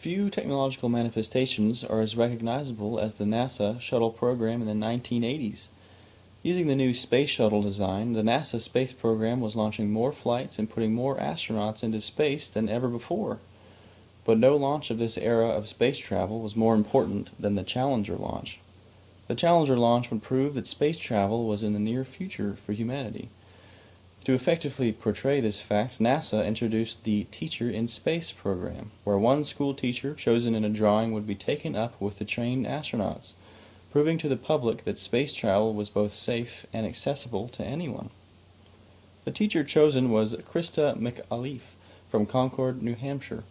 Few technological manifestations are as recognizable as the NASA shuttle program in the 1980s. Using the new space shuttle design, the NASA space program was launching more flights and putting more astronauts into space than ever before. But no launch of this era of space travel was more important than the Challenger launch. The Challenger launch would prove that space travel was in the near future for humanity. To effectively portray this fact, NASA introduced the Teacher in Space program, where one school teacher chosen in a drawing would be taken up with the trained astronauts, proving to the public that space travel was both safe and accessible to anyone. The teacher chosen was Christa McAuliffe from Concord, New Hampshire.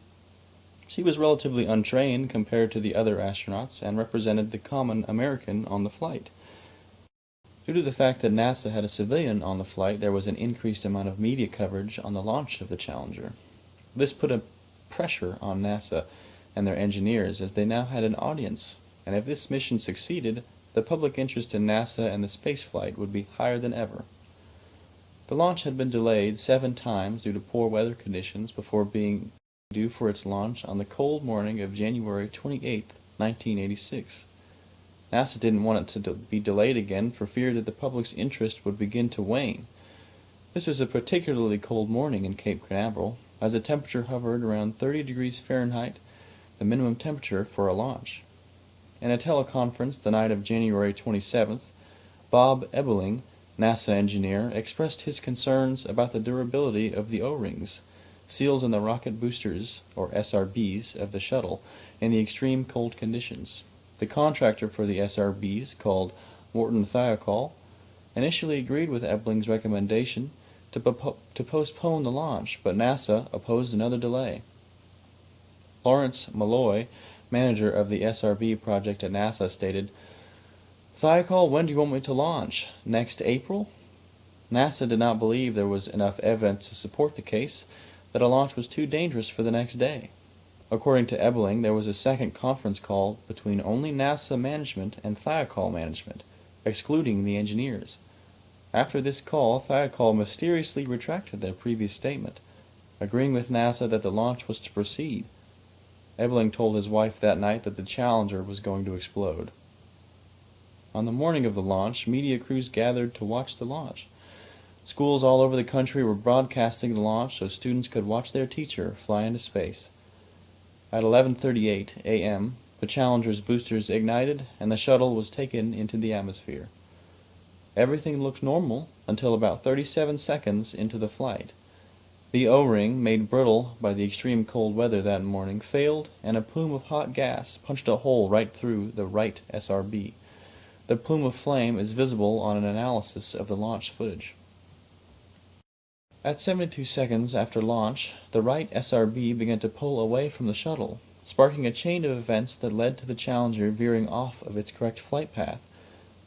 She was relatively untrained compared to the other astronauts and represented the common American on the flight. Due to the fact that NASA had a civilian on the flight, there was an increased amount of media coverage on the launch of the Challenger. This put a pressure on NASA and their engineers, as they now had an audience, and if this mission succeeded, the public interest in NASA and the spaceflight would be higher than ever. The launch had been delayed 7 times due to poor weather conditions before being due for its launch on the cold morning of January 28, 1986. NASA didn't want it to be delayed again for fear that the public's interest would begin to wane. This was a particularly cold morning in Cape Canaveral, as the temperature hovered around 30 degrees Fahrenheit, the minimum temperature for a launch. In a teleconference the night of January 27th, Bob Ebeling, NASA engineer, expressed his concerns about the durability of the O-rings, seals in the rocket boosters, or SRBs, of the shuttle in the extreme cold conditions. The contractor for the SRBs, called Morton Thiokol, initially agreed with Ebeling's recommendation to postpone the launch, but NASA opposed another delay. Lawrence Malloy, manager of the SRB project at NASA, stated, "Thiokol, when do you want me to launch? Next April?" NASA did not believe there was enough evidence to support the case that a launch was too dangerous for the next day. According to Ebeling, there was a second conference call between only NASA management and Thiokol management, excluding the engineers. After this call, Thiokol mysteriously retracted their previous statement, agreeing with NASA that the launch was to proceed. Ebeling told his wife that night that the Challenger was going to explode. On the morning of the launch, media crews gathered to watch the launch. Schools all over the country were broadcasting the launch so students could watch their teacher fly into space. At 11:38 a.m., the Challenger's boosters ignited and the shuttle was taken into the atmosphere. Everything looked normal until about 37 seconds into the flight. The O-ring, made brittle by the extreme cold weather that morning, failed, and a plume of hot gas punched a hole right through the right SRB. The plume of flame is visible on an analysis of the launch footage. At 72 seconds after launch, the right SRB began to pull away from the shuttle, sparking a chain of events that led to the Challenger veering off of its correct flight path,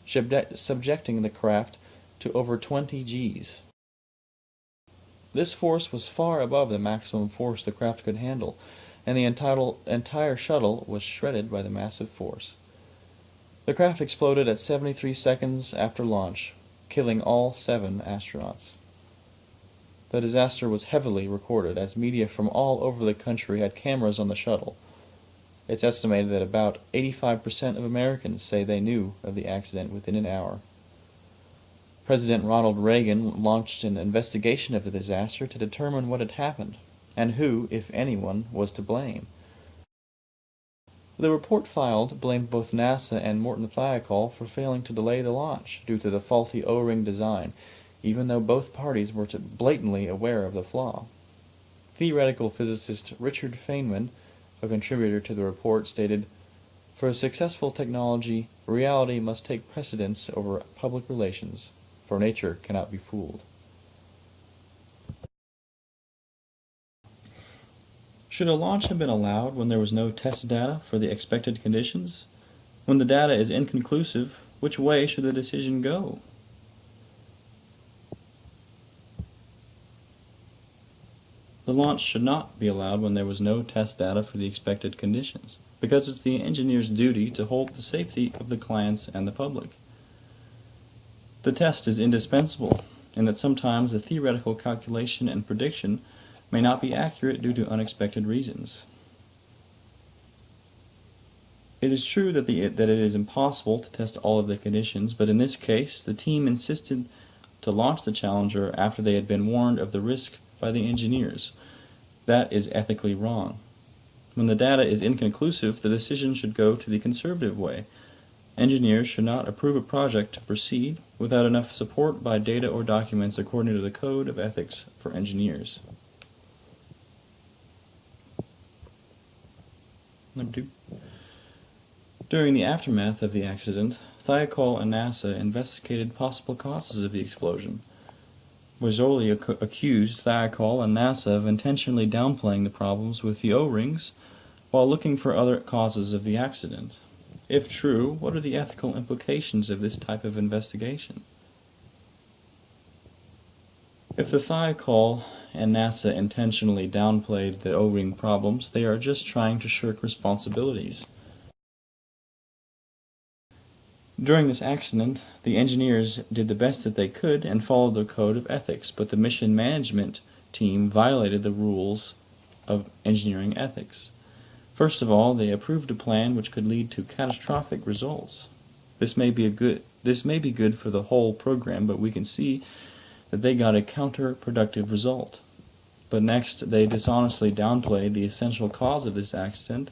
subjecting the craft to over 20 Gs. This force was far above the maximum force the craft could handle, and the entire shuttle was shredded by the massive force. The craft exploded at 73 seconds after launch, killing all 7 astronauts. The disaster was heavily recorded, as media from all over the country had cameras on the shuttle. It's estimated that about 85% of Americans say they knew of the accident within an hour. President Ronald Reagan launched an investigation of the disaster to determine what had happened, and who, if anyone, was to blame. The report filed blamed both NASA and Morton Thiokol for failing to delay the launch due to the faulty O-ring design, even though both parties were blatantly aware of the flaw. Theoretical physicist Richard Feynman, a contributor to the report, stated, "For a successful technology, reality must take precedence over public relations, for nature cannot be fooled." Should a launch have been allowed when there was no test data for the expected conditions? When the data is inconclusive, which way should the decision go? The launch should not be allowed when there was no test data for the expected conditions, because it's the engineer's duty to hold the safety of the clients and the public. The test is indispensable, in that sometimes the theoretical calculation and prediction may not be accurate due to unexpected reasons. It is true that it is impossible to test all of the conditions, but in this case, the team insisted to launch the Challenger after they had been warned of the risk by the engineers. That is ethically wrong. When the data is inconclusive, the decision should go to the conservative way. Engineers should not approve a project to proceed without enough support by data or documents according to the Code of Ethics for Engineers. Number 2. During the aftermath of the accident, Thiokol and NASA investigated possible causes of the explosion. Boisoli accused Thiokol and NASA of intentionally downplaying the problems with the O-rings while looking for other causes of the accident. If true, what are the ethical implications of this type of investigation? If the Thiokol and NASA intentionally downplayed the O-ring problems, they are just trying to shirk responsibilities. During this accident, the engineers did the best that they could and followed the code of ethics, but the mission management team violated the rules of engineering ethics. First of all, they approved a plan which could lead to catastrophic results. This may be good for the whole program, but we can see that they got a counterproductive result. But next, they dishonestly downplayed the essential cause of this accident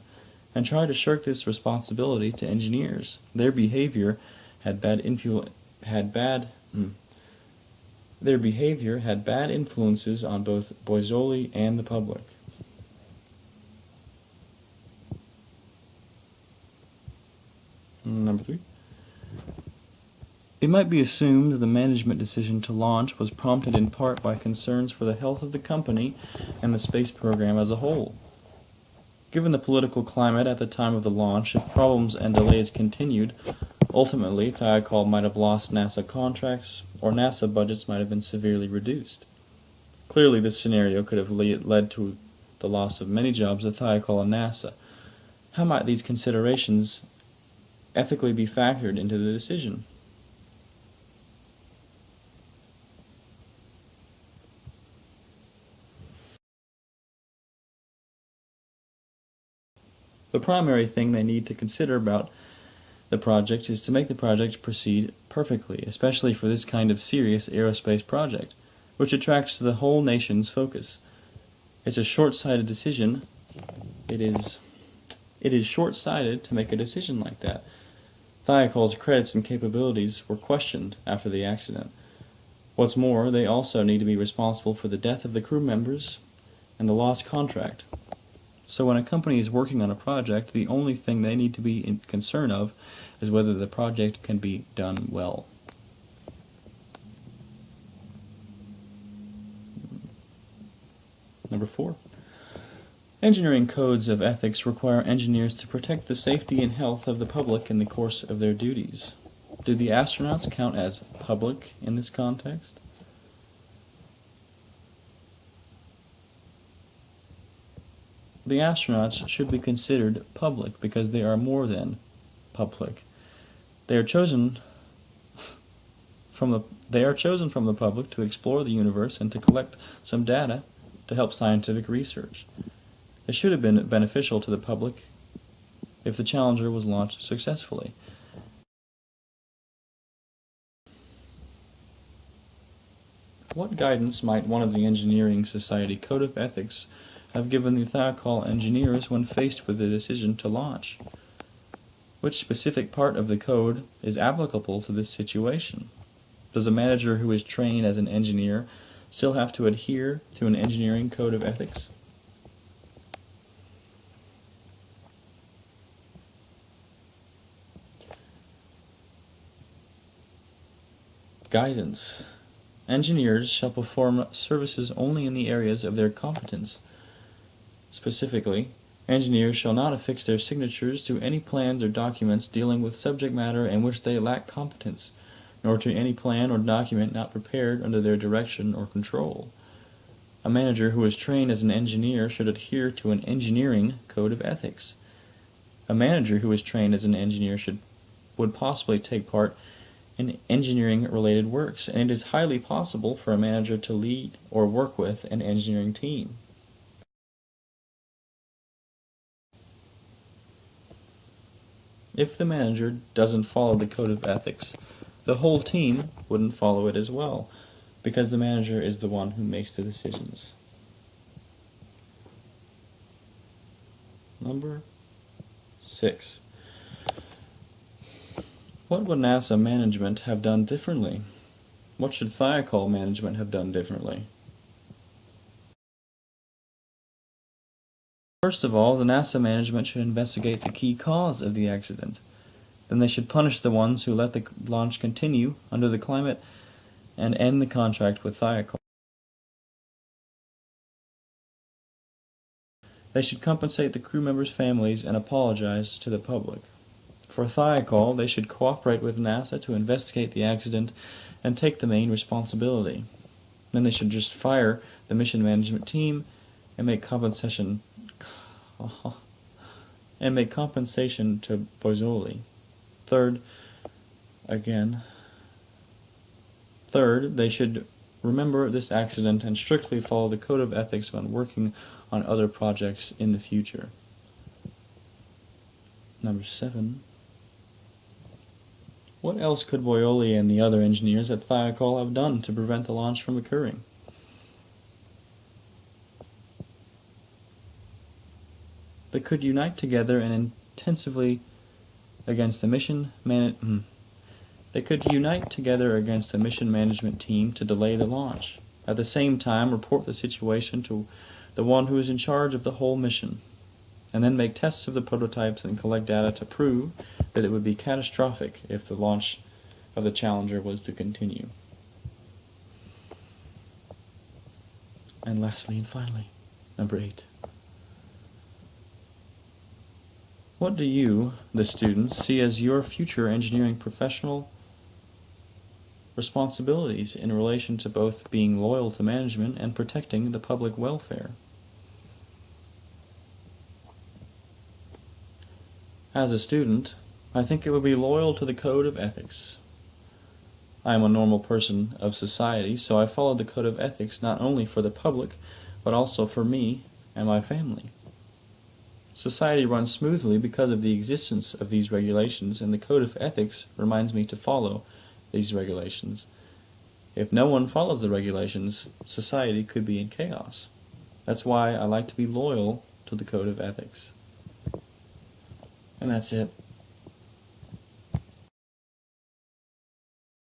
and tried to shirk this responsibility to engineers. Their behavior had bad influences on both Boisoli and the public. Number 3. It might be assumed the management decision to launch was prompted in part by concerns for the health of the company and the space program as a whole. Given the political climate at the time of the launch, if problems and delays continued, ultimately Thiokol might have lost NASA contracts, or NASA budgets might have been severely reduced. Clearly, this scenario could have led to the loss of many jobs at Thiokol and NASA. How might these considerations ethically be factored into the decision? The primary thing they need to consider about the project is to make the project proceed perfectly, especially for this kind of serious aerospace project, which attracts the whole nation's focus. It's a short-sighted decision. It is short-sighted to make a decision like that. Thiokol's credits and capabilities were questioned after the accident. What's more, they also need to be responsible for the death of the crew members and the lost contract. So when a company is working on a project, the only thing they need to be concerned of is whether the project can be done well. Number 4. Engineering codes of ethics require engineers to protect the safety and health of the public in the course of their duties. Do the astronauts count as public in this context? The astronauts should be considered public because they are more than public. They are chosen from the public to explore the universe and to collect some data to help scientific research. It should have been beneficial to the public if the Challenger was launched successfully. What guidance might one of the Engineering Society Code of Ethics have given the Thiokol engineers when faced with the decision to launch? Which specific part of the code is applicable to this situation? Does a manager who is trained as an engineer still have to adhere to an engineering code of ethics? Guidance. Engineers shall perform services only in the areas of their competence. Specifically, engineers shall not affix their signatures to any plans or documents dealing with subject matter in which they lack competence, nor to any plan or document not prepared under their direction or control. A manager who is trained as an engineer should adhere to an engineering code of ethics. A manager who is trained as an engineer would possibly take part in engineering-related works, and it is highly possible for a manager to lead or work with an engineering team. If the manager doesn't follow the code of ethics, the whole team wouldn't follow it as well, because the manager is the one who makes the decisions. Number 6. What would NASA management have done differently? What should Thiokol management have done differently? First of all, the NASA management should investigate the key cause of the accident. Then they should punish the ones who let the launch continue under the climate and end the contract with Thiokol. They should compensate the crew members' families and apologize to the public. For Thiokol, they should cooperate with NASA to investigate the accident and take the main responsibility. Then they should just fire the mission management team and make compensation to Boisoli. Third, they should remember this accident and strictly follow the code of ethics when working on other projects in the future. Number 7. What else could Boisoli and the other engineers at Thiokol have done to prevent the launch from occurring? They could unite together and intensively against the mission management team to delay the launch. At the same time, report the situation to the one who is in charge of the whole mission, and then make tests of the prototypes and collect data to prove that it would be catastrophic if the launch of the Challenger was to continue. And lastly and finally, number 8. What do you, the students, see as your future engineering professional responsibilities in relation to both being loyal to management and protecting the public welfare? As a student, I think it would be loyal to the code of ethics. I am a normal person of society, so I follow the code of ethics not only for the public, but also for me and my family. Society runs smoothly because of the existence of these regulations, and the code of ethics reminds me to follow these regulations. If no one follows the regulations, society could be in chaos. That's why I like to be loyal to the code of ethics. And that's it.